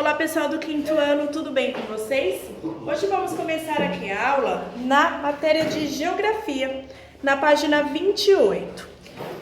Olá pessoal do quinto ano, tudo bem com vocês? Hoje vamos começar aqui a aula na matéria de Geografia, na página 28.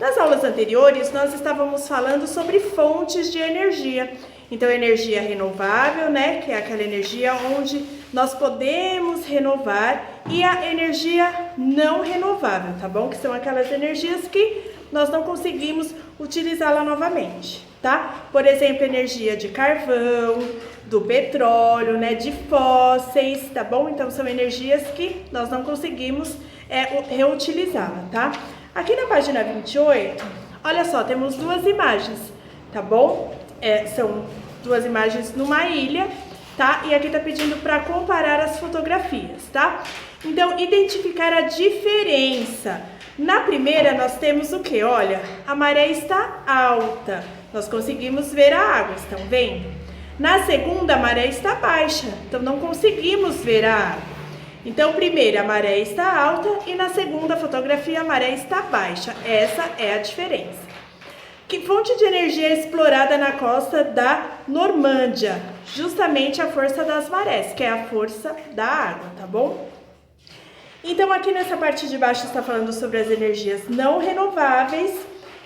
Nas aulas anteriores nós estávamos falando sobre fontes de energia. Então energia renovável, né, que é aquela energia onde nós podemos renovar, e a energia não renovável, tá bom? Que são aquelas energias que nós não conseguimos utilizá-la novamente, tá? Por exemplo, energia de carvão, do petróleo, né, de fósseis, tá bom? Então são energias que nós não conseguimos reutilizá-la, tá? Aqui na página 28, olha só, temos duas imagens, tá bom? São duas imagens numa ilha, tá? E aqui tá pedindo para comparar as fotografias, tá? Então, identificar a diferença. Na primeira, nós temos o que? Olha, a maré está alta. Nós conseguimos ver a água, estão vendo? Na segunda, a maré está baixa. Então, não conseguimos ver a água. Então, primeiro, a maré está alta e na segunda fotografia, a maré está baixa. Essa é a diferença. Que fonte de energia é explorada na costa da Normândia? Justamente a força das marés, que é a força da água, tá bom? Então, aqui nessa parte de baixo está falando sobre as energias não renováveis,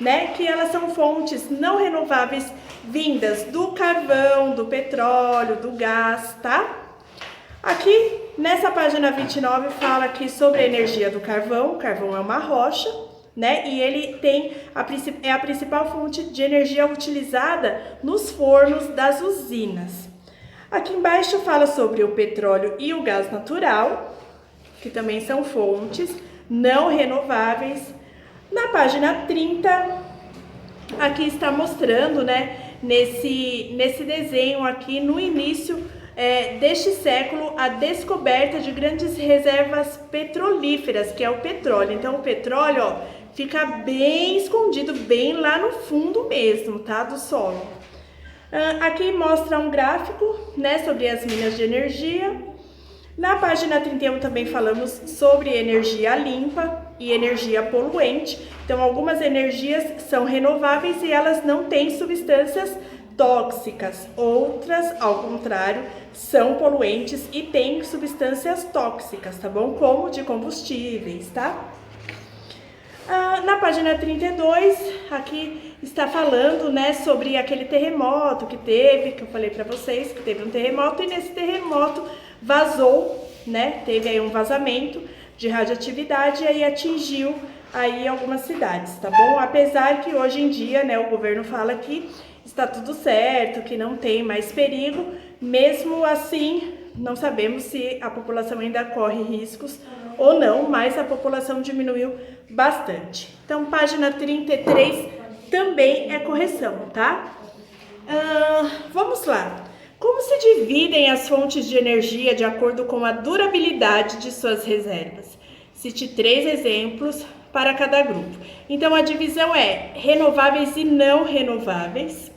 né? Que elas são fontes não renováveis vindas do carvão, do petróleo, do gás, tá? Aqui, nessa página 29, fala aqui sobre a energia do carvão. O carvão é uma rocha, né? E ele é a principal fonte de energia utilizada nos fornos das usinas. Aqui embaixo fala sobre o petróleo e o gás natural, que também são fontes não renováveis. Na página 30, aqui está mostrando, né, nesse desenho aqui, no início deste século, a descoberta de grandes reservas petrolíferas, que é o petróleo. Então, o petróleo, ó, fica bem escondido, bem lá no fundo mesmo, tá, do solo. Aqui mostra um gráfico, né, sobre as minas de energia. Na página 31 também falamos sobre energia limpa e energia poluente. Então, algumas energias são renováveis e elas não têm substâncias tóxicas. Outras, ao contrário, são poluentes e têm substâncias tóxicas, tá bom? Como de combustíveis, tá? Na página 32, aqui está falando, né, sobre aquele terremoto que eu falei para vocês, que teve um terremoto, e nesse terremoto vazou, né, teve aí um vazamento de radioatividade e aí atingiu aí algumas cidades, tá bom? Apesar que hoje em dia, né, o governo fala que está tudo certo, que não tem mais perigo, mesmo assim, não sabemos se a população ainda corre riscos ou não, mas a população diminuiu bastante. Então, página 33 também é correção, tá? Vamos lá. Como se dividem as fontes de energia de acordo com a durabilidade de suas reservas? Cite 3 exemplos para cada grupo. Então, a divisão é renováveis e não renováveis.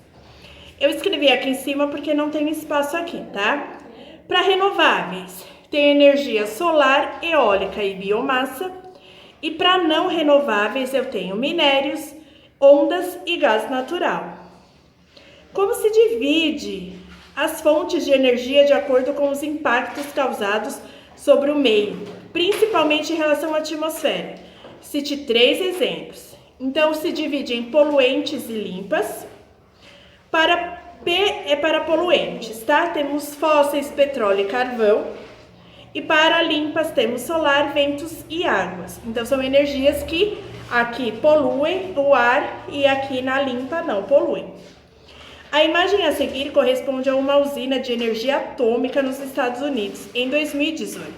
Eu escrevi aqui em cima porque não tem espaço aqui, tá? Para renováveis, tem energia solar, eólica e biomassa. E para não renováveis, eu tenho minérios, ondas e gás natural. Como se divide as fontes de energia de acordo com os impactos causados sobre o meio, principalmente em relação à atmosfera? Cite 3 exemplos. Então, se divide em poluentes e limpas. Para P é para poluentes, tá? Temos fósseis, petróleo e carvão. E para limpas temos solar, ventos e águas. Então são energias que aqui poluem o ar e aqui na limpa não poluem. A imagem a seguir corresponde a uma usina de energia atômica nos Estados Unidos em 2018.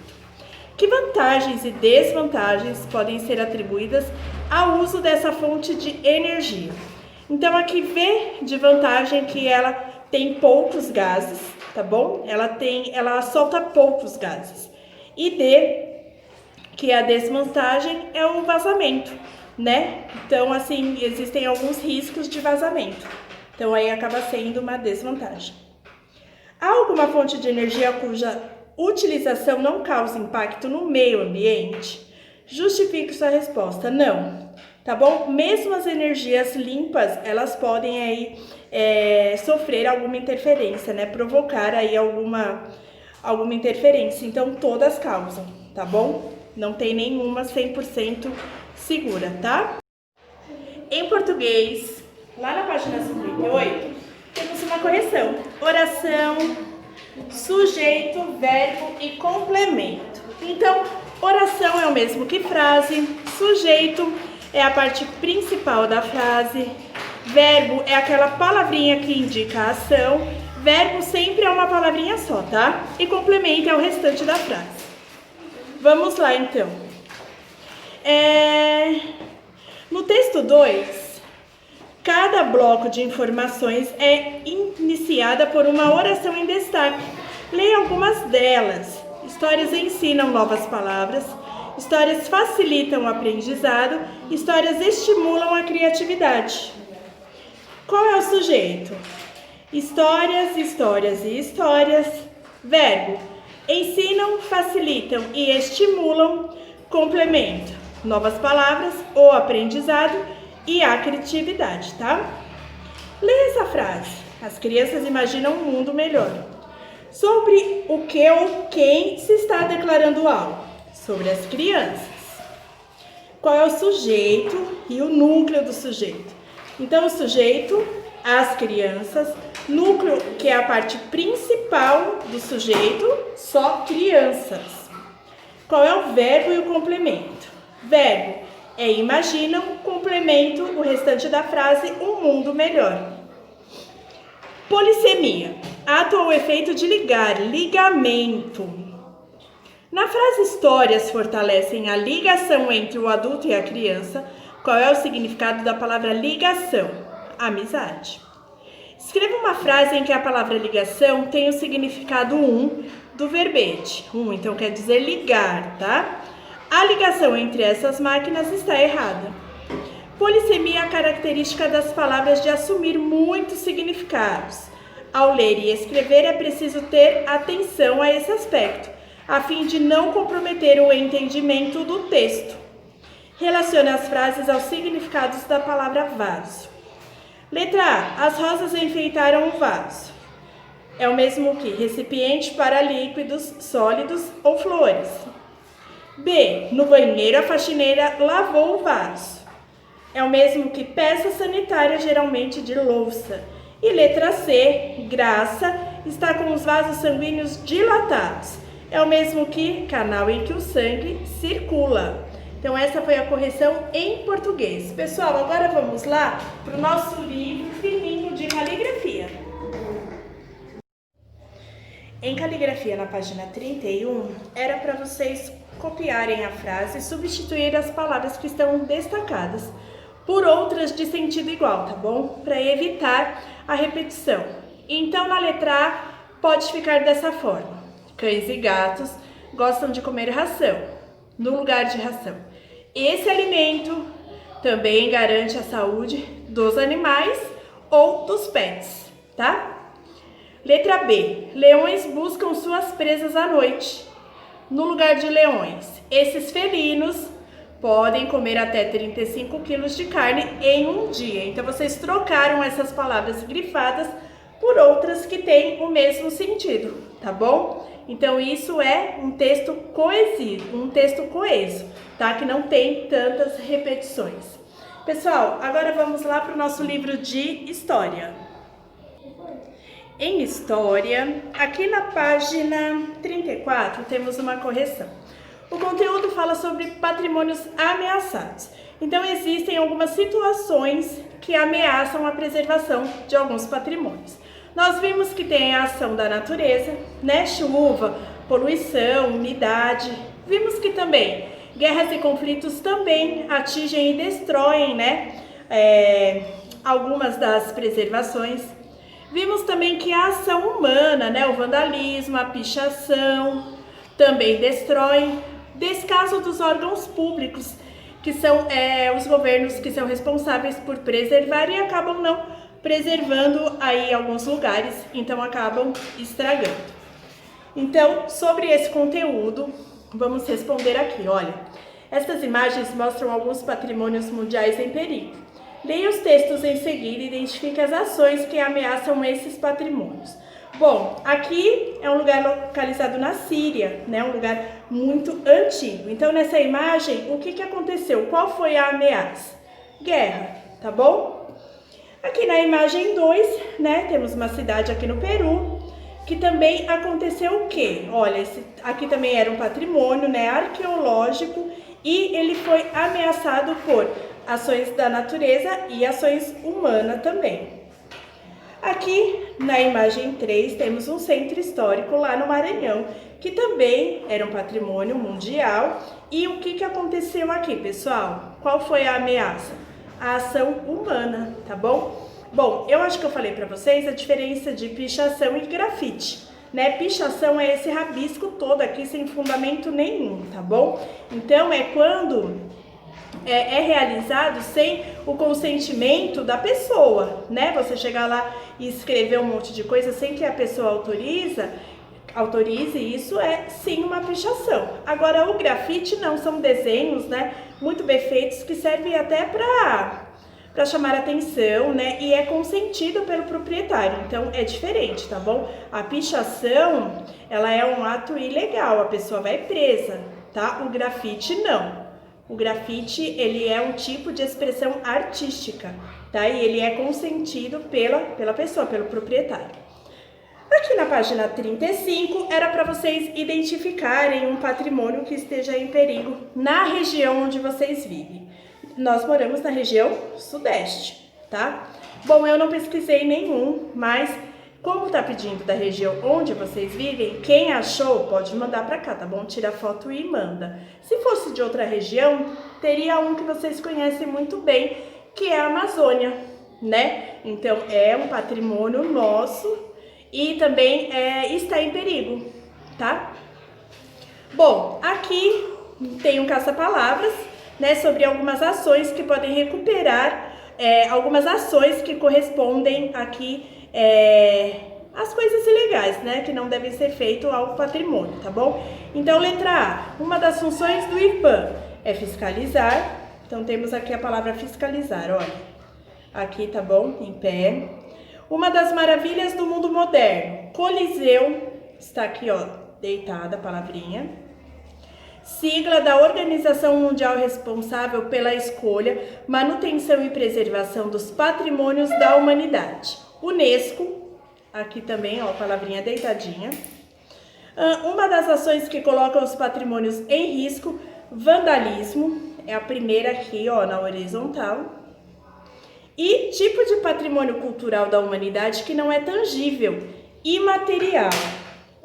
Que vantagens e desvantagens podem ser atribuídas ao uso dessa fonte de energia? Então aqui V de vantagem que ela tem poucos gases, tá bom? Ela solta poucos gases. E D, que é a desvantagem, é o vazamento, né? Então, assim, existem alguns riscos de vazamento. Então, aí acaba sendo uma desvantagem. Há alguma fonte de energia cuja utilização não causa impacto no meio ambiente? Justifique sua resposta. Não, tá bom? Mesmo as energias limpas, elas podem aí sofrer alguma interferência, né? Provocar aí alguma interferência. Então, todas causam, tá bom? Não tem nenhuma 100% segura, tá? Em português, lá na página 58, temos uma correção. Oração, sujeito, verbo e complemento. Então, oração é o mesmo que frase, sujeito é a parte principal da frase, verbo é aquela palavrinha que indica a ação, verbo sempre é uma palavrinha só, tá? E complemento é o restante da frase. Vamos lá, então. No texto 2, cada bloco de informações é iniciada por uma oração em destaque. Leia algumas delas. Histórias ensinam novas palavras, histórias facilitam o aprendizado, histórias estimulam a criatividade. Qual é o sujeito? Histórias, histórias e histórias. Verbo: ensinam, facilitam e estimulam. Complemento: novas palavras, o aprendizado e a criatividade, tá? Leia essa frase. As crianças imaginam um mundo melhor. Sobre o que ou quem se está declarando algo? Sobre as crianças. Qual é o sujeito e o núcleo do sujeito? Então, o sujeito, as crianças, núcleo, que é a parte principal do sujeito, só crianças. Qual é o verbo e o complemento? Verbo é imaginam, complemento, o restante da frase, um mundo melhor. Polissemia, ato ou efeito de ligar, ligamento. Na frase histórias fortalecem a ligação entre o adulto e a criança. Qual é o significado da palavra ligação? Amizade. Escreva uma frase em que a palavra ligação tem o significado do verbete. Então quer dizer ligar, tá? A ligação entre essas máquinas está errada. Polissemia é a característica das palavras de assumir muitos significados. Ao ler e escrever é preciso ter atenção a esse aspecto, a fim de não comprometer o entendimento do texto. Relacione as frases aos significados da palavra vaso. Letra A. As rosas enfeitaram o vaso. É o mesmo que recipiente para líquidos, sólidos ou flores. B. No banheiro a faxineira lavou o vaso. É o mesmo que peça sanitária, geralmente de louça. E letra C. Graça está com os vasos sanguíneos dilatados. É o mesmo que canal em que o sangue circula. Então, essa foi a correção em português. Pessoal, agora vamos lá para o nosso livro fininho de caligrafia. Em caligrafia, na página 31, era para vocês copiarem a frase e substituir as palavras que estão destacadas por outras de sentido igual, tá bom? Para evitar a repetição. Então, na letra A, pode ficar dessa forma. Cães e gatos gostam de comer ração, no lugar de ração. Esse alimento também garante a saúde dos animais ou dos pets, tá? Letra B. Leões buscam suas presas à noite. No lugar de leões, esses felinos podem comer até 35 quilos de carne em um dia. Então, vocês trocaram essas palavras grifadas por outras que têm o mesmo sentido, tá bom? Então, isso é um texto coeso, tá? Que não tem tantas repetições. Pessoal, agora vamos lá para o nosso livro de História. Em História, aqui na página 34, temos uma correção. O conteúdo fala sobre patrimônios ameaçados. Então, existem algumas situações que ameaçam a preservação de alguns patrimônios. Nós vimos que tem a ação da natureza, né? Chuva, poluição, umidade. Vimos que também guerras e conflitos também atingem e destroem, né? Algumas das preservações. Vimos também que a ação humana, né? O vandalismo, a pichação, também destrói. Descaso dos órgãos públicos, que são os governos que são responsáveis por preservar e acabam não preservando aí alguns lugares, então acabam estragando. Então, sobre esse conteúdo, vamos responder aqui. Olha, essas imagens mostram alguns patrimônios mundiais em perigo. Leia os textos em seguida e identifique as ações que ameaçam esses patrimônios. Bom, aqui é um lugar localizado na Síria, né? Um lugar muito antigo. Então, nessa imagem, o que aconteceu? Qual foi a ameaça? Guerra, tá bom? Aqui na imagem 2, né? Temos uma cidade aqui no Peru, que também aconteceu o quê? Olha, aqui também era um patrimônio, né, arqueológico, e ele foi ameaçado por ações da natureza e ações humanas também. Aqui na imagem 3 temos um centro histórico lá no Maranhão, que também era um patrimônio mundial. E o que aconteceu aqui, pessoal? Qual foi a ameaça? A ação humana, tá bom? Bom, eu acho que eu falei para vocês a diferença de pichação e grafite, né? Pichação é esse rabisco todo aqui sem fundamento nenhum, tá bom? Então é quando é realizado sem o consentimento da pessoa, né? Você chegar lá e escrever um monte de coisa sem que a pessoa autorize, isso é sim uma pichação. Agora o grafite não, são desenhos, né, muito bem feitos que servem até para chamar atenção, né, e é consentido pelo proprietário, então é diferente, tá bom? A pichação, ela é um ato ilegal, a pessoa vai presa, tá? O grafite não. O grafite, ele é um tipo de expressão artística, tá? E ele é consentido pela pessoa, pelo proprietário. Aqui na página 35, era para vocês identificarem um patrimônio que esteja em perigo na região onde vocês vivem. Nós moramos na região sudeste, tá? Bom, eu não pesquisei nenhum, mas como tá pedindo da região onde vocês vivem, quem achou pode mandar para cá, tá bom? Tira foto e manda. Se fosse de outra região, teria um que vocês conhecem muito bem, que é a Amazônia, né? Então, é um patrimônio nosso e também está em perigo, tá? Bom, aqui tem um caça-palavras, né, sobre algumas ações que podem recuperar, algumas ações que correspondem aqui as coisas ilegais, né, que não devem ser feitas ao patrimônio, tá bom? Então, letra A, uma das funções do IPAM é fiscalizar. Então, temos aqui a palavra fiscalizar, olha. Aqui, tá bom? Em pé. Uma das maravilhas do mundo moderno, Coliseu, está aqui, ó, deitada a palavrinha. Sigla da Organização Mundial responsável pela escolha, manutenção e preservação dos patrimônios da humanidade. Unesco, aqui também, ó, palavrinha deitadinha. Uma das ações que colocam os patrimônios em risco, vandalismo, é a primeira aqui, ó, na horizontal. E tipo de patrimônio cultural da humanidade que não é tangível, imaterial.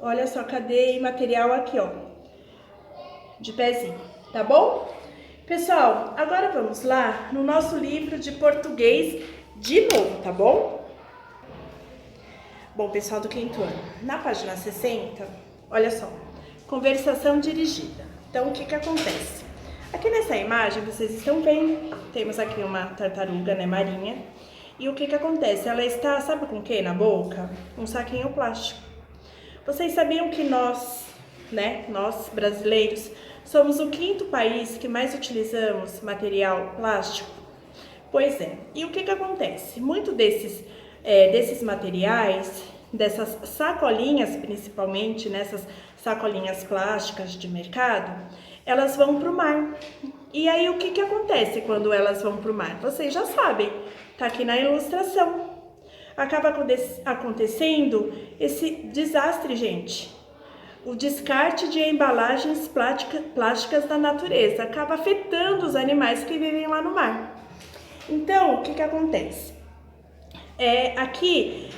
Olha só, cadê imaterial aqui, ó, de pezinho, tá bom? Pessoal, agora vamos lá no nosso livro de português de novo, tá bom? Bom, pessoal do quinto ano, na página 60, olha só, conversação dirigida. Então, o que acontece? Aqui nessa imagem, vocês estão vendo, temos aqui uma tartaruga, né, marinha. E o que acontece? Ela está, sabe com o que na boca? Um saquinho plástico. Vocês sabiam que nós, né, nós brasileiros, somos o 5º país que mais utilizamos material plástico? Pois é. E o que acontece? Muito desses materiais, dessas sacolinhas principalmente, nessas sacolinhas plásticas de mercado, elas vão para o mar. E aí o que acontece quando elas vão para o mar? Vocês já sabem, tá aqui na ilustração. Acaba acontecendo esse desastre, gente. O descarte de embalagens plásticas da natureza acaba afetando os animais que vivem lá no mar. Então, o que acontece? Aqui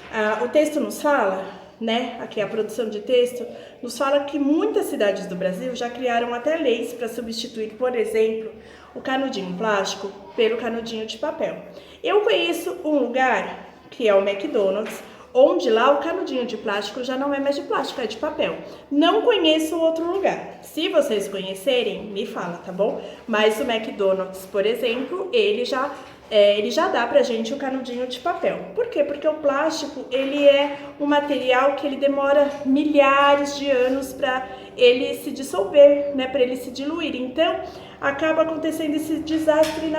o texto nos fala, né? Aqui a produção de texto nos fala que muitas cidades do Brasil já criaram até leis para substituir, por exemplo, o canudinho plástico pelo canudinho de papel. Eu conheço um lugar que é o McDonald's, onde lá o canudinho de plástico já não é mais de plástico, é de papel. Não conheço outro lugar. Se vocês conhecerem, me fala, tá bom? Mas o McDonald's, por exemplo, ele já dá pra gente o canudinho de papel. Por quê? Porque o plástico, ele é um material que ele demora milhares de anos para ele se dissolver, né, para ele se diluir. Então, acaba acontecendo esse desastre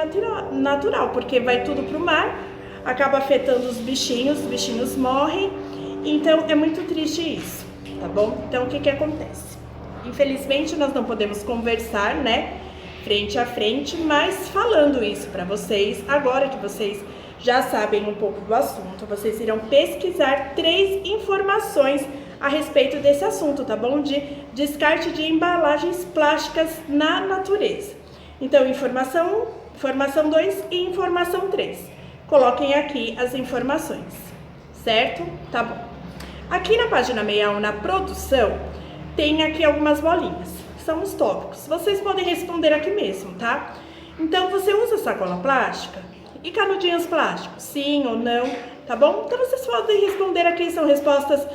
natural, porque vai tudo pro mar, acaba afetando os bichinhos morrem, então é muito triste isso, tá bom? Então o que acontece? Infelizmente nós não podemos conversar, né, frente a frente, mas falando isso para vocês, agora que vocês já sabem um pouco do assunto, vocês irão pesquisar 3 informações a respeito desse assunto, tá bom? De descarte de embalagens plásticas na natureza. Então, informação 1, informação 2 e informação 3. Coloquem aqui as informações, certo? Tá bom. Aqui na página 61, na produção, tem aqui algumas bolinhas, são os tópicos. Vocês podem responder aqui mesmo, tá? Então, você usa sacola plástica e canudinhos plásticos? Sim ou não? Tá bom? Então, vocês podem responder aqui, são respostas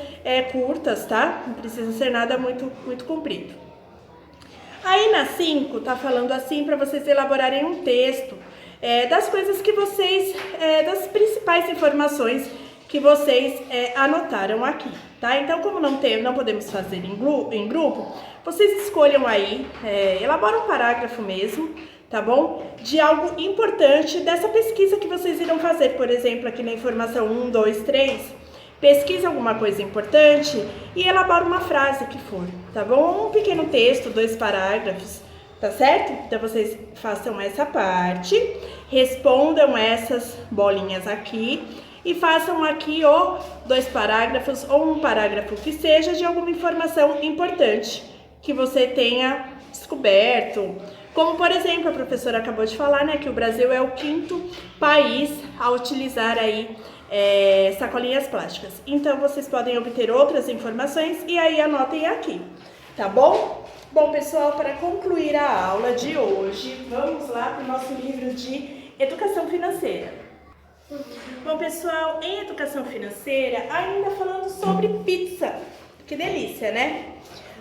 curtas, tá? Não precisa ser nada muito comprido. Aí, na 5, tá falando assim para vocês elaborarem um texto das coisas que vocês, das principais informações que vocês anotaram aqui, tá? Então, como não podemos fazer em grupo, vocês escolham aí, elaboram um parágrafo mesmo, tá bom? De algo importante dessa pesquisa que vocês irão fazer, por exemplo, aqui na informação 1, 2, 3, pesquisa alguma coisa importante e elabora uma frase que for, tá bom? Um pequeno texto, 2 parágrafos, tá certo? Então, vocês façam essa parte, respondam essas bolinhas aqui e façam aqui 2 parágrafos ou um parágrafo que seja de alguma informação importante que você tenha descoberto. Como, por exemplo, a professora acabou de falar, né, que o Brasil é o 5º país a utilizar aí sacolinhas plásticas. Então, vocês podem obter outras informações e aí anotem aqui, tá bom? Bom, pessoal, para concluir a aula de hoje, vamos lá para o nosso livro de Educação Financeira. Bom, pessoal, em Educação Financeira, ainda falando sobre pizza. Que delícia, né?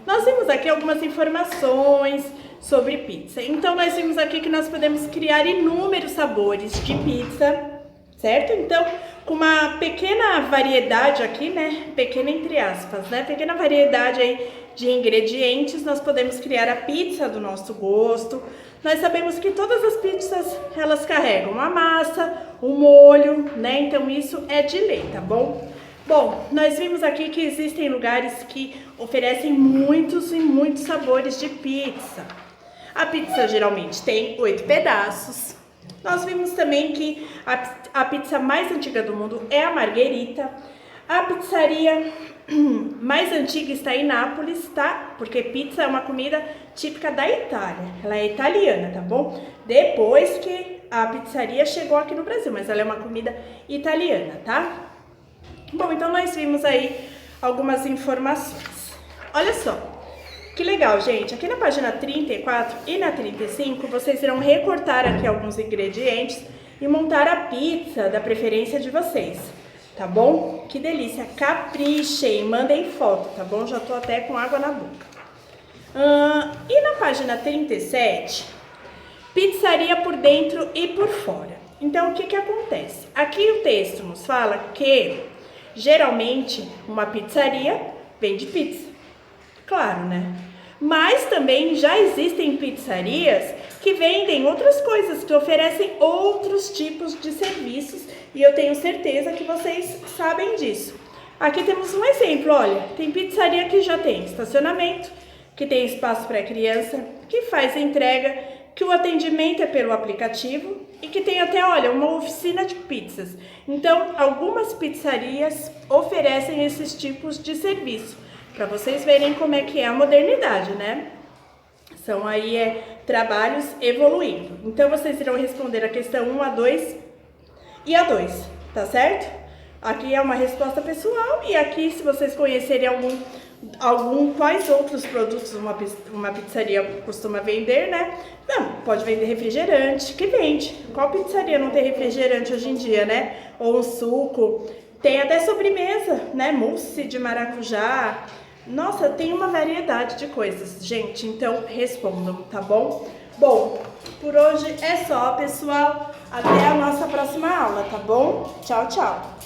Nós vimos aqui algumas informações sobre pizza. Então, nós vimos aqui que nós podemos criar inúmeros sabores de pizza, certo? Então, com uma pequena variedade aqui, né? Pequena entre aspas, né? Pequena variedade aí de ingredientes, nós podemos criar a pizza do nosso gosto. Nós sabemos que todas as pizzas, elas carregam a massa, o molho, né? Então, isso é de lei, tá bom? Bom, nós vimos aqui que existem lugares que oferecem muitos e muitos sabores de pizza. A pizza geralmente tem 8 pedaços. Nós vimos também que a pizza mais antiga do mundo é a Margherita. A pizzaria mais antiga está em Nápoles, tá? Porque pizza é uma comida típica da Itália. Ela é italiana, tá bom? Depois que a pizzaria chegou aqui no Brasil, mas ela é uma comida italiana, tá? Bom, então nós vimos aí algumas informações. Olha só, que legal, gente. Aqui na página 34 e na 35, vocês irão recortar aqui alguns ingredientes e montar a pizza da preferência de vocês, tá bom? Que delícia, caprichem, mandem foto, tá bom? Já tô até com água na boca. E na página 37, pizzaria por dentro e por fora. Então, o que acontece? Aqui o texto nos fala que geralmente uma pizzaria vende pizza, claro, né? Mas também já existem pizzarias que vendem outras coisas, que oferecem outros tipos de serviços e eu tenho certeza que vocês sabem disso. Aqui temos um exemplo, olha, tem pizzaria que já tem estacionamento, que tem espaço para criança, que faz entrega, que o atendimento é pelo aplicativo e que tem até, olha, uma oficina de pizzas. Então, algumas pizzarias oferecem esses tipos de serviço, para vocês verem como é que é a modernidade, né? São aí trabalhos evoluindo. Então, vocês irão responder a questão 1, a 2 e a 2, tá certo? Aqui é uma resposta pessoal e aqui, se vocês conhecerem quais outros produtos uma pizzaria costuma vender, né? Não, pode vender refrigerante, que vende. Qual pizzaria não tem refrigerante hoje em dia, né? Ou um suco. Tem até sobremesa, né? Mousse de maracujá. Nossa, tem uma variedade de coisas, gente. Então, respondam, tá bom? Bom, por hoje é só, pessoal. Até a nossa próxima aula, tá bom? Tchau, tchau.